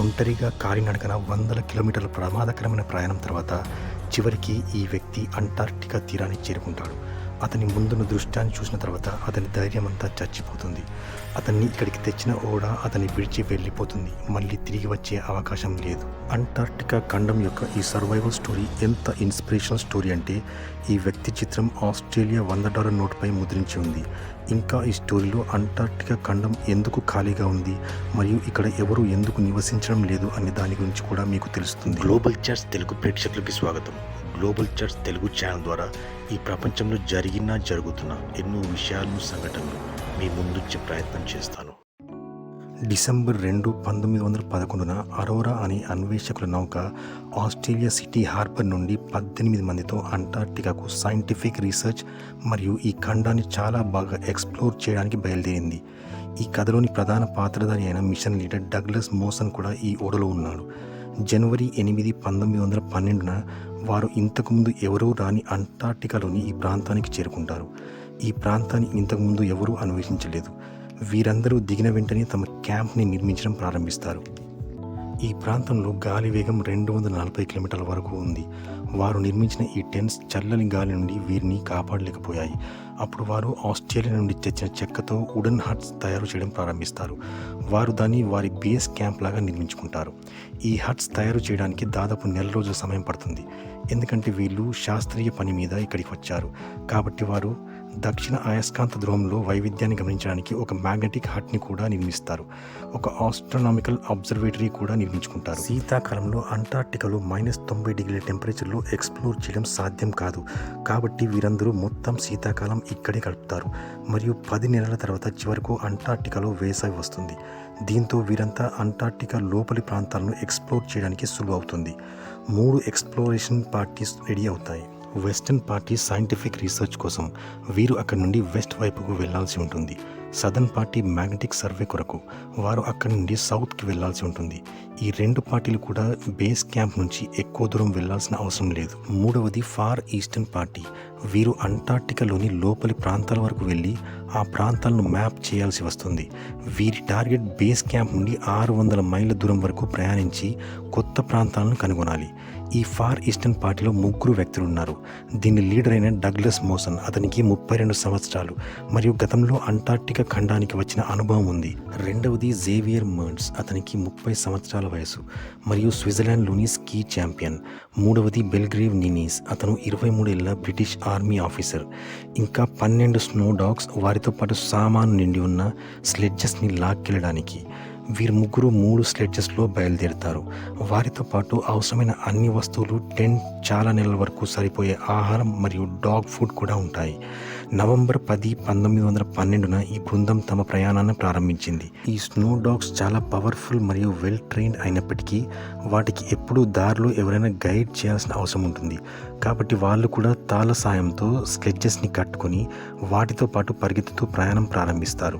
ఒంటరిగా కాలినడకన వందల కిలోమీటర్ల ప్రమాదకరమైన ప్రయాణం తర్వాత చివరికి ఈ వ్యక్తి అంటార్క్టికా తీరాన్ని చేరుకుంటాడు. అతని ముందున్న దృశ్యాన్ని చూసిన తర్వాత అతని ధైర్యం అంతా చచ్చిపోతుంది. అతన్ని ఇక్కడికి తెచ్చిన ఓడ అతన్ని విడిచి వెళ్ళిపోతుంది. మళ్ళీ తిరిగి వచ్చే అవకాశం లేదు. అంటార్క్టికా ఖండం యొక్క ఈ సర్వైవల్ స్టోరీ ఎంత ఇన్స్పిరేషనల్ స్టోరీ అంటే ఈ వ్యక్తి చిత్రం ఆస్ట్రేలియా $100 నోటుపై ముద్రించి ఉంది. ఇంకా ఈ స్టోరీలో అంటార్క్టికా ఖండం ఎందుకు ఖాళీగా ఉంది మరియు ఇక్కడ ఎవరు ఎందుకు నివసించడం లేదు అనే దాని గురించి కూడా మీకు తెలుస్తుంది. గ్లోబల్ చాట్స్ తెలుగు ప్రేక్షకులకి స్వాగతం. గ్లోబల్ చాట్స్ తెలుగు ఛానల్ ద్వారా ఈ ప్రపంచంలో జరుగుతున్న ఎన్నో విషయాలను, సంఘటనలు మీ ముందుంచే ప్రయత్నం చేస్తాను. డిసెంబర్ 2, 1911 అరోరా అనే అన్వేషకుల నౌక ఆస్ట్రేలియా సిటీ హార్బర్ నుండి 18 మందితో అంటార్క్టికాకు సైంటిఫిక్ రీసెర్చ్ మరియు ఈ ఖండాన్ని చాలా బాగా ఎక్స్ప్లోర్ చేయడానికి బయలుదేరింది. ఈ కథలోని ప్రధాన పాత్రధారి అయిన మిషన్ లీడర్ డగ్లస్ మోసన్ కూడా ఈ ఓడలో ఉన్నాడు. జనవరి 8, 1912 వారు ఇంతకుముందు ఎవరూ రాని అంటార్క్టికాలోని ఈ ప్రాంతానికి చేరుకుంటారు. ఈ ప్రాంతాన్ని ఇంతకుముందు ఎవరూ అన్వేషించలేదు. వీరందరూ దిగిన వెంటనే తమ క్యాంప్ని నిర్మించడం ప్రారంభిస్తారు. ఈ ప్రాంతంలో గాలి వేగం 240 కిలోమీటర్ల వరకు ఉంది. వారు నిర్మించిన ఈ టెంట్స్ చల్లని గాలి నుండి వీరిని కాపాడలేకపోయాయి. అప్పుడు వారు ఆస్ట్రేలియా నుండి తెచ్చిన చెక్కతో వుడెన్ హట్స్ తయారు చేయడం ప్రారంభిస్తారు. వారు దాన్ని వారి బేస్ క్యాంప్ లాగా నిర్మించుకుంటారు. ఈ హట్స్ తయారు చేయడానికి దాదాపు నెల రోజుల సమయం పడుతుంది. ఎందుకంటే వీళ్ళు శాస్త్రీయ పని మీద ఇక్కడికి వచ్చారు. కాబట్టి వారు దక్షిణ అయస్కాంత ధ్రువంలో వైవిధ్యాన్ని గమనించడానికి ఒక మ్యాగ్నెటిక్ హట్ని కూడా నిర్మిస్తారు. ఒక ఆస్ట్రానామికల్ అబ్జర్వేటరీ కూడా నిర్మించుకుంటారు. శీతాకాలంలో అంటార్క్టికాలో -90 డిగ్రీల టెంపరేచర్లో ఎక్స్ప్లోర్ చేయడం సాధ్యం కాదు. కాబట్టి వీరందరూ మొత్తం శీతాకాలం ఇక్కడే గడుపుతారు. మరియు 10 నెలల తర్వాత చివరకు అంటార్క్టికాలో వేసవి వస్తుంది. దీంతో వీరంతా అంటార్క్టికా లోపలి ప్రాంతాలను ఎక్స్ప్లోర్ చేయడానికి సులువు అవుతుంది. 3 ఎక్స్ప్లోరేషన్ పార్టీస్ రెడీ అవుతాయి. వెస్టర్న్ పార్టీ సైంటిఫిక్ రీసెర్చ్ కోసం వీరు అక్కడి నుండి వెస్ట్ వైపుకు వెళ్లాల్సి ఉంటుంది. సదర్న్ పార్టీ మ్యాగ్నెటిక్ సర్వే కొరకు వారు అక్కడి నుండి సౌత్కి వెళ్లాల్సి ఉంటుంది. ఈ 2 పార్టీలు కూడా బేస్ క్యాంప్ నుంచి ఎక్కువ దూరం వెళ్లాల్సిన అవసరం లేదు. మూడవది ఫార్ ఈస్టర్న్ పార్టీ. వీరు అంటార్క్టికాలోని లోపలి ప్రాంతాల వరకు వెళ్ళి ఆ ప్రాంతాలను మ్యాప్ చేయాల్సి వస్తుంది. వీరి టార్గెట్ బేస్ క్యాంప్ నుండి 600 మైళ్ళ దూరం వరకు ప్రయాణించి కొత్త ప్రాంతాలను కనుగొనాలి. ఈ ఫార్ ఈస్టర్న్ పార్టీలో 3 వ్యక్తులు ఉన్నారు. దీని లీడర్ అయిన డగ్లస్ మోసన్, అతనికి 32 సంవత్సరాలు మరియు గతంలో అంటార్క్టికా ఖండానికి వచ్చిన అనుభవం ఉంది. రెండవది జేవియర్ మర్న్స్, అతనికి 30 సంవత్సరాల వయసు మరియు స్విట్జర్లాండ్లోని స్కీ ఛాంపియన్. మూడవది బెల్గ్రేవ్ నినీస్, అతను 23 ఏళ్ల బ్రిటిష్ ఆర్మీ ఆఫీసర్. ఇంకా 12 స్నో డాగ్స్, వారితో పాటు సామాను నిండి ఉన్న స్లెడ్జెస్ని లాక్కెళ్ళడానికి. వీరు 3 స్లెడ్జెస్లో బయలుదేరుతారు. వారితో పాటు అవసరమైన అన్ని వస్తువులు, టెంట్, చాలా నెలల వరకు సరిపోయే ఆహారం మరియు డాగ్ ఫుడ్ కూడా ఉంటాయి. నవంబర్ 10, 1912 ఈ బృందం తమ ప్రయాణాన్ని ప్రారంభించింది. ఈ స్నో డాగ్స్ చాలా పవర్ఫుల్ మరియు వెల్ ట్రైన్డ్ అయినప్పటికీ వాటికి ఎప్పుడూ దారిలో ఎవరైనా గైడ్ చేయాల్సిన అవసరం ఉంటుంది. కాబట్టి వాళ్ళు కూడా తాళ సాయంతో స్లెడ్జెస్ని కట్టుకొని వాటితో పాటు పరిగెత్తుతూ ప్రయాణం ప్రారంభిస్తారు.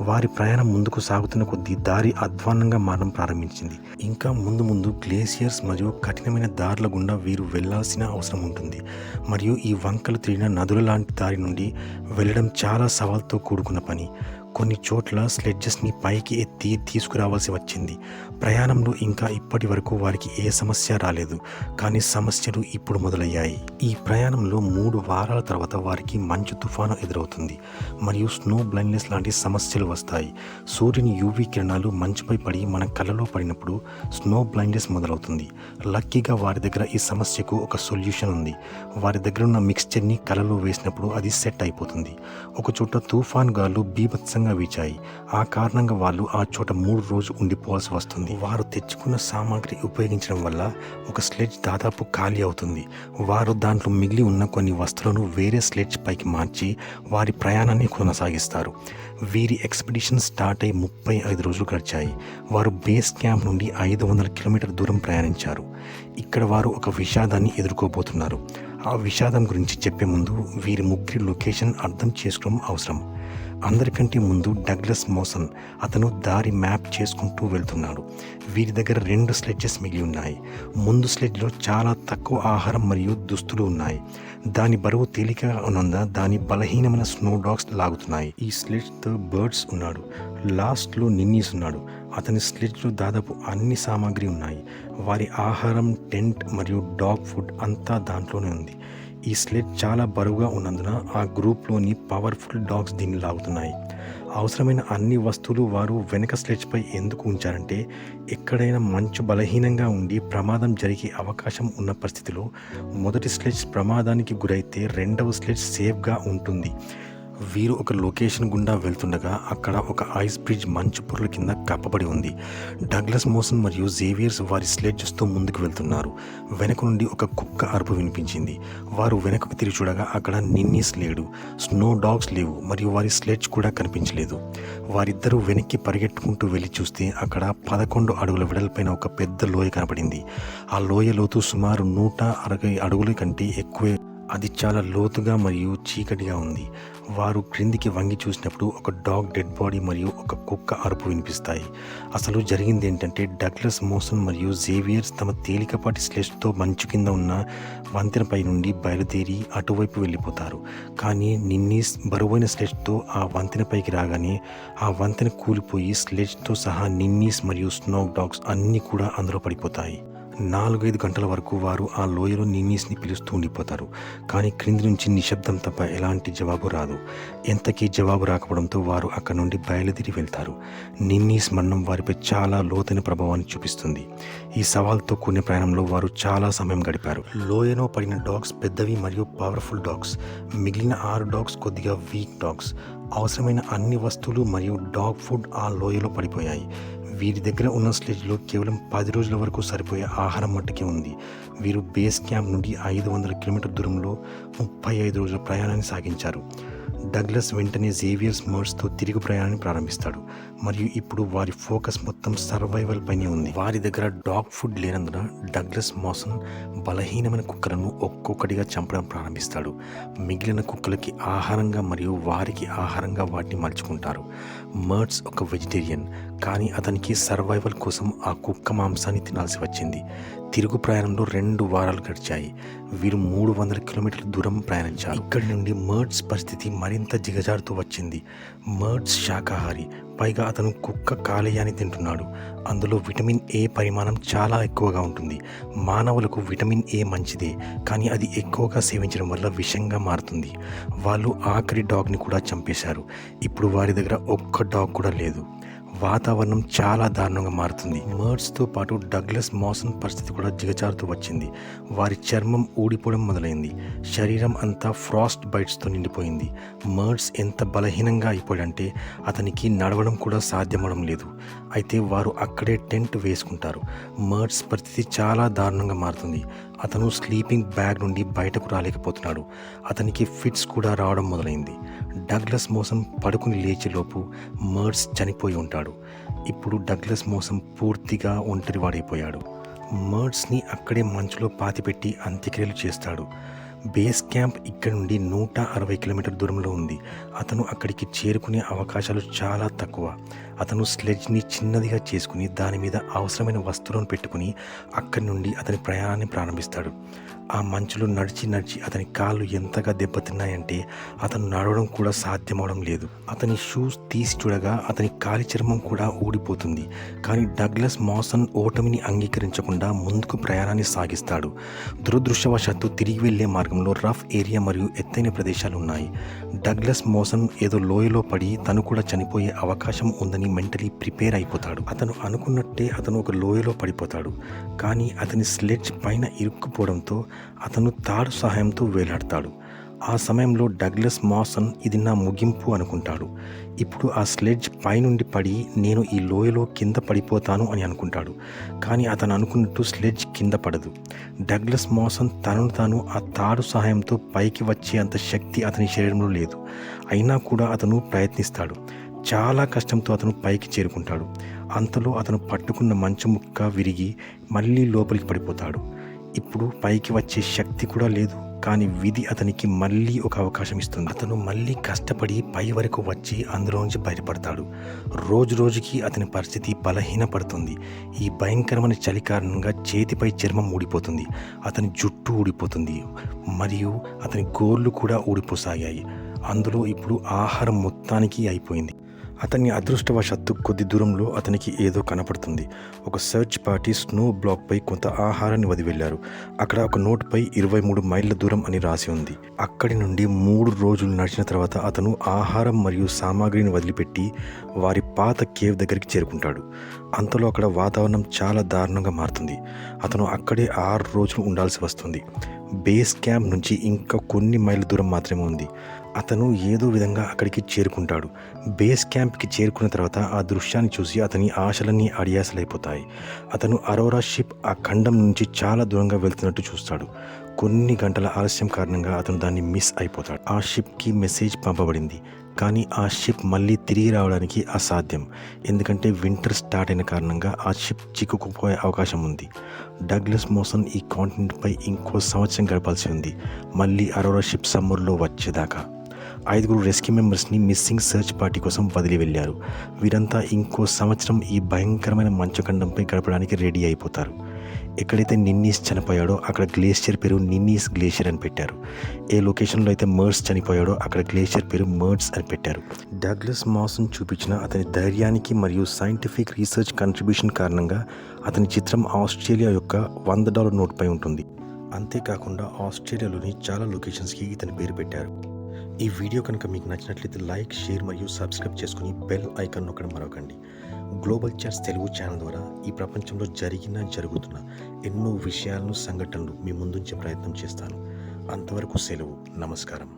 వారి ప్రయాణం ముందుకు సాగుతున్న కొద్దీ దారి అధ్వాన్నంగా మారడం ప్రారంభించింది. ఇంకా ముందు గ్లేసియర్స్ మరియు కఠినమైన దారుల గుండా వీరు వెళ్లాల్సిన అవసరం ఉంటుంది. మరియు ఈ వంకలు తిరిగిన నదుల లాంటి దారి నుండి వెళ్ళడం చాలా సవాల్తో కూడుకున్న పని. కొన్ని చోట్ల స్లెడ్జెస్ని పైకి ఎత్తి తీసుకురావాల్సి వచ్చింది. ప్రయాణంలో ఇంకా ఇప్పటి వరకు వారికి ఏ సమస్య రాలేదు, కానీ సమస్యలు ఇప్పుడు మొదలయ్యాయి. ఈ ప్రయాణంలో 3 వారాల తర్వాత వారికి మంచు తుఫాను ఎదురవుతుంది మరియు స్నో బ్లైండ్నెస్ లాంటి సమస్యలు వస్తాయి. సూర్యుని యూవీ కిరణాలు మంచుపై పడి మన కళ్ళలో పడినప్పుడు స్నో బ్లైండ్నెస్ మొదలవుతుంది. లక్కీగా వారి దగ్గర ఈ సమస్యకు ఒక సొల్యూషన్ ఉంది. వారి దగ్గర ఉన్న మిక్స్చర్ని కళ్ళలో వేసినప్పుడు అది సెట్ అయిపోతుంది. ఒక చోట తుఫాను గాలు బీభత్సంగా వీచాయి. ఆ కారణంగా వాళ్ళు ఆ చోట 3 రోజులు ఉండిపోవాల్సి వస్తుంది. వారు తెచ్చుకున్న సామాగ్రి ఉపయోగించడం వల్ల ఒక స్లెడ్జ్ దాదాపు ఖాళీ అవుతుంది. వారు దాంట్లో మిగిలి ఉన్న కొన్ని వస్తువులను వేరే స్లెడ్జ్ పైకి మార్చి వారి ప్రయాణాన్ని కొనసాగిస్తారు. వీరి ఎక్స్పెడిషన్ స్టార్ట్ అయి 35 రోజులు గడిచాయి. వారు బేస్ క్యాంప్ నుండి 500 కిలోమీటర్ దూరం ప్రయాణించారు. ఇక్కడ వారు ఒక విషాదాన్ని ఎదుర్కోబోతున్నారు. ఆ విషాదం గురించి చెప్పే ముందు వీరి 3 లొకేషన్ అర్థం చేసుకోవడం అవసరం. అందరికంటే ముందు డగ్లస్ మోసన్. అతను దారి మ్యాప్ చేసుకుంటూ వెళ్తున్నాడు. వీరి దగ్గర 2 స్లెడ్జెస్ మిగిలి ఉన్నాయి. ముందు స్లెడ్జ్లో చాలా తక్కువ ఆహారం మరియు దుస్తులు ఉన్నాయి. దాని బరువు తేలికగా ఉన్నందున దాని బలహీనమైన స్నో డాగ్స్ లాగుతున్నాయి. ఈ స్లెడ్జ్తో బర్డ్స్ ఉన్నాడు. లాస్ట్లో నిన్నీస్ ఉన్నాడు. అతని స్లెడ్జ్లో దాదాపు అన్ని సామాగ్రి ఉన్నాయి. వారి ఆహారం, టెంట్ మరియు డాగ్ ఫుడ్ అంతా దాంట్లోనే ఉంది. ఈ స్లెడ్జ్ చాలా బరువుగా ఉన్నందున ఆ గ్రూప్లోని పవర్ఫుల్ డాగ్స్ దీన్ని లాగుతున్నాయి. అవసరమైన అన్ని వస్తువులు వారు వెనక స్లెడ్జ్పై ఎందుకు ఉంచారంటే, ఎక్కడైనా మంచు బలహీనంగా ఉండి ప్రమాదం జరిగే అవకాశం ఉన్న పరిస్థితిలో మొదటి స్లెడ్జ్ ప్రమాదానికి గురైతే రెండవ స్లెడ్జ్ సేఫ్గా ఉంటుంది. వీరు ఒక లొకేషన్ గుండా వెళ్తుండగా అక్కడ ఒక ఐస్ బ్రిడ్జ్ మంచు పొరల కింద కప్పబడి ఉంది. డగ్లస్ మోసన్ మరియు జేవియర్స్ వారి స్లెడ్జెస్తో ముందుకు వెళ్తున్నారు. వెనక నుండి ఒక కుక్క అరుపు వినిపించింది. వారు వెనకకు తిరిగి చూడగా అక్కడ నిన్నీస్ లేడు, స్నో డాగ్స్ లేవు మరియు వారి స్లెడ్జ్ కూడా కనిపించలేదు. వారిద్దరూ వెనక్కి పరిగెట్టుకుంటూ వెళ్ళి చూస్తే అక్కడ 11 అడుగుల వెడల్పైన ఒక పెద్ద లోయ కనపడింది. ఆ లోయ లోతు సుమారు 160 అడుగుల కంటే ఎక్కువే. అది చాలా లోతుగా మరియు చీకటిగా ఉంది. వారు క్రిందికి వంగి చూసినప్పుడు ఒక డాగ్ డెడ్ బాడీ మరియు ఒక కుక్క అరుపు వినిపిస్తాయి. అసలు జరిగింది ఏంటంటే, డగ్లస్ మోసన్ మరియు జేవియర్స్ తమ తేలికపాటి స్లెడ్జ్తో మంచు కింద ఉన్న వంతెనపై నుండి బయలుదేరి అటువైపు వెళ్ళిపోతారు. కానీ నిన్నీస్ బరువైన స్లెడ్జ్తో ఆ వంతెనపైకి రాగానే ఆ వంతెన కూలిపోయి స్లెడ్జ్తో సహా నిన్నీస్ మరియు స్నో డాగ్స్ అన్నీ కూడా అందులో పడిపోతాయి. 4-5 గంటల వరకు వారు ఆ లోయలో నిన్నీస్ని పిలుస్తూ ఉండిపోతారు. కానీ క్రింది నుంచి నిశ్శబ్దం తప్ప ఎలాంటి జవాబు రాదు. ఎంతకీ జవాబు రాకపోవడంతో వారు అక్కడ నుండి బయలుదేరి వెళ్తారు. నిన్నీస్ మరణం వారిపై చాలా లోతైన ప్రభావాన్ని చూపిస్తుంది. ఈ సవాల్తో కూడిన ప్రయాణంలో వారు చాలా సమయం గడిపారు. లోయలో పడిన డాగ్స్ పెద్దవి మరియు పవర్ఫుల్ డాగ్స్. మిగిలిన 6 డాగ్స్ కొద్దిగా వీక్ డాగ్స్. అవసరమైన అన్ని వస్తువులు మరియు డాగ్ ఫుడ్ ఆ లోయలో పడిపోయాయి. వీరి దగ్గర ఉన్న స్లెడ్జ్లో కేవలం 10 రోజుల వరకు సరిపోయే ఆహారం మట్టుకే ఉంది. వీరు బేస్ క్యాంప్ నుండి 500 కిలోమీటర్ దూరంలో 35 రోజుల ప్రయాణాన్ని సాగించారు. డగ్లస్ వెంటనే జేవియర్స్ మర్డ్స్తో తిరిగి ప్రయాణాన్ని ప్రారంభిస్తాడు మరియు ఇప్పుడు వారి ఫోకస్ మొత్తం సర్వైవల్ పైనే ఉంది. వారి దగ్గర డాగ్ ఫుడ్ లేనందున డగ్లస్ మోసన్ బలహీనమైన కుక్కలను ఒక్కొక్కటిగా చంపడం ప్రారంభిస్తాడు. మిగిలిన కుక్కలకి ఆహారంగా మరియు వారికి ఆహారంగా వాటిని మలుచుకుంటారు. మర్డ్స్ ఒక వెజిటేరియన్, కానీ అతనికి సర్వైవల్ కోసం ఆ కుక్క మాంసాన్ని తినాల్సి వచ్చింది. తిరుగు ప్రయాణంలో 2 వారాలు గడిచాయి. వీరు 300 కిలోమీటర్ల దూరం ప్రయాణించారు. ఇక్కడి నుండి మర్డ్స్ పరిస్థితి మరింత దిగజారుతూ వచ్చింది. మర్డ్స్ శాకాహారి, పైగా అతను కుక్క కాలేయాన్ని తింటున్నాడు. అందులో విటమిన్ ఏ పరిమాణం చాలా ఎక్కువగా ఉంటుంది. మానవులకు విటమిన్ ఏ మంచిదే, కానీ అది ఎక్కువగా సేవించడం వల్ల విషంగా మారుతుంది. వాళ్ళు ఆఖరి డాగ్ని కూడా చంపేశారు. ఇప్పుడు వారి దగ్గర ఒక్క డాగ్ కూడా లేదు. వాతావరణం చాలా దారుణంగా మారుతుంది. మర్డ్స్తో పాటు డగ్లస్ మోసన్ పరిస్థితి కూడా దిగజారుతూ వచ్చింది. వారి చర్మం ఊడిపోవడం మొదలైంది. శరీరం అంతా ఫ్రాస్ట్ బైట్స్తో నిండిపోయింది. మర్డ్స్ ఎంత బలహీనంగా అయిపోయాడంటే అతనికి నడవడం కూడా సాధ్యమవడం లేదు. అయితే వారు అక్కడే టెంట్ వేసుకుంటారు. మర్డ్స్ పరిస్థితి చాలా దారుణంగా మారుతుంది. అతను స్లీపింగ్ బ్యాగ్ నుండి బయటకు రాలేకపోతున్నాడు. అతనికి ఫిట్స్ కూడా రావడం మొదలైంది. డగ్లస్ మోసన్ పడుకుని లేచేలోపు మర్డ్స్ చనిపోయి ఉంటాడు. ఇప్పుడు డగ్లస్ మోసన్ పూర్తిగా ఒంటరివాడైపోయాడు. మర్డ్స్ని అక్కడే మంచులో పాతిపెట్టి అంత్యక్రియలు చేస్తాడు. బేస్ క్యాంప్ ఇక్కడ నుండి 160 కిలోమీటర్ దూరంలో ఉంది. అతను అక్కడికి చేరుకునే అవకాశాలు చాలా తక్కువ. అతను స్లెడ్జ్ని చిన్నదిగా చేసుకుని దాని మీద అవసరమైన వస్తువులను పెట్టుకుని అక్కడి నుండి అతని ప్రయాణాన్ని ప్రారంభిస్తాడు. ఆ మంచులో నడిచి నడిచి అతని కాళ్ళు ఎంతగా దెబ్బతిన్నాయంటే అతను నడవడం కూడా సాధ్యమవడం లేదు. అతని షూస్ తీసి చూడగా అతని కాలి చర్మం కూడా ఊడిపోతుంది. కానీ డగ్లస్ మోసన్ ఓటమిని అంగీకరించకుండా ముందుకు ప్రయాణాన్ని సాగిస్తాడు. దురదృష్టవశాత్తు తిరిగి వెళ్లే మార్గంలో రఫ్ ఏరియా మరియు ఎత్తైన ప్రదేశాలు ఉన్నాయి. డగ్లస్ మోసన్ ఏదో లోయలో పడి తను కూడా చనిపోయే అవకాశం ఉందని మెంటలీ ప్రిపేర్ అయిపోతాడు. అతను అనుకున్నట్టే అతను ఒక లోయలో పడిపోతాడు. కానీ అతని స్లెడ్జ్ పైన ఇరుక్కుపోవడంతో అతను తాడు సహాయంతో వేలాడతాడు. ఆ సమయంలో డగ్లస్ మోసన్ ఇది నా ముగింపు అనుకుంటాడు. ఇప్పుడు ఆ స్లెడ్జ్ పైనుండి పడి నేను ఈ లోయలో కింద పడిపోతాను అని అనుకుంటాడు. కానీ అతను అనుకున్నట్టు స్లెడ్జ్ కింద పడదు. డగ్లస్ మోసన్ తనను తాను ఆ తాడు సహాయంతో పైకి వచ్చే అంత శక్తి అతని శరీరంలో లేదు. అయినా కూడా అతను ప్రయత్నిస్తాడు. చాలా కష్టంతో అతను పైకి చేరుకుంటాడు. అంతలో అతను పట్టుకున్న మంచు ముక్క విరిగి మళ్ళీ లోపలికి పడిపోతాడు. ఇప్పుడు పైకి వచ్చే శక్తి కూడా లేదు. కానీ విధి అతనికి మళ్ళీ ఒక అవకాశం ఇస్తుంది. అతను మళ్ళీ కష్టపడి పై వరకు వచ్చి అందులో నుంచి బయటపడతాడు. రోజు రోజుకి అతని పరిస్థితి బలహీనపడుతుంది. ఈ భయంకరమైన చలి కారణంగా చేతిపై చర్మం ఊడిపోతుంది, అతని జుట్టు ఊడిపోతుంది మరియు అతని గోర్లు కూడా ఊడిపోసాగాయి. అందులో ఇప్పుడు ఆహారం మొత్తానికి అయిపోయింది. అతని అదృష్టవశాత్తు కొద్ది దూరంలో అతనికి ఏదో కనపడుతుంది. ఒక సర్చ్ పార్టీ స్నో బ్లాక్పై కొంత ఆహారాన్ని వదిలి వెళ్ళారు. అక్కడ ఒక నోట్పై 23 మైళ్ళ దూరం అని రాసి ఉంది. అక్కడి నుండి 3 రోజులు నడిచిన తర్వాత అతను ఆహారం మరియు సామాగ్రిని వదిలిపెట్టి వారి పాత కేవ్ దగ్గరికి చేరుకుంటాడు. అంతలో అక్కడ వాతావరణం చాలా దారుణంగా మారుతుంది. అతను అక్కడే 6 రోజులు ఉండాల్సి వస్తుంది. బేస్ క్యాంప్ నుంచి ఇంకా కొన్ని మైళ్ళ దూరం మాత్రమే ఉంది. అతను ఏదో విధంగా అక్కడికి చేరుకుంటాడు. బేస్ క్యాంప్కి చేరుకున్న తర్వాత ఆ దృశ్యాన్ని చూసి అతని ఆశలన్నీ అడియాసలైపోతాయి. అతను అరోరా షిప్ ఆ ఖండం నుంచి చాలా దూరంగా వెళ్తున్నట్టు చూస్తాడు. కొన్ని గంటల ఆలస్యం కారణంగా అతను దాన్ని మిస్ అయిపోతాడు. ఆ షిప్కి మెసేజ్ పంపబడింది, కానీ ఆ షిప్ మళ్ళీ తిరిగి రావడానికి అసాధ్యం. ఎందుకంటే వింటర్ స్టార్ట్ అయిన కారణంగా ఆ షిప్ చిక్కుకుపోయే అవకాశం ఉంది. డగ్లస్ మోసన్ ఈ కాంటినెంట్పై ఇంకో సంవత్సరం గడపాల్సి ఉంది, మళ్ళీ అరోరా షిప్ సమ్మర్లో వచ్చేదాకా. 5 రెస్క్యూ మెంబర్స్ని మిస్సింగ్ సర్చ్ పార్టీ కోసం వదిలి వెళ్ళారు. వీరంతా ఇంకో సంవత్సరం ఈ భయంకరమైన మంచుఖండంపై గడపడానికి రెడీ అయిపోతారు. ఎక్కడైతే నిన్నీస్ చనిపోయాడో అక్కడ గ్లేషియర్ పేరు నిన్నీస్ గ్లేషియర్ అని పెట్టారు. ఏ లొకేషన్లో అయితే మర్స్ చనిపోయాడో అక్కడ గ్లేషియర్ పేరు మర్స్ అని పెట్టారు. డగ్లస్ మాసన్ చూపించిన అతని ధైర్యానికి మరియు సైంటిఫిక్ రీసెర్చ్ కంట్రిబ్యూషన్ కారణంగా అతని చిత్రం ఆస్ట్రేలియా యొక్క $100 నోట్పై ఉంటుంది. అంతేకాకుండా ఆస్ట్రేలియాలోని చాలా లొకేషన్స్కి ఇతని పేరు పెట్టారు. ఈ వీడియో కనుక మీకు నచ్చినట్లయితే లైక్, షేర్ మరియు సబ్స్క్రైబ్ చేసుకుని బెల్ ఐకాన్ నొక్కడం మరవకండి. గ్లోబల్ చాట్స్ తెలుగు ఛానల్ ద్వారా ఈ ప్రపంచంలో జరుగుతున్న ఎన్నో విషయాలను, సంఘటనలు మీ ముందుంచే ప్రయత్నం చేస్తాను. అంతవరకు సెలవు. నమస్కారం.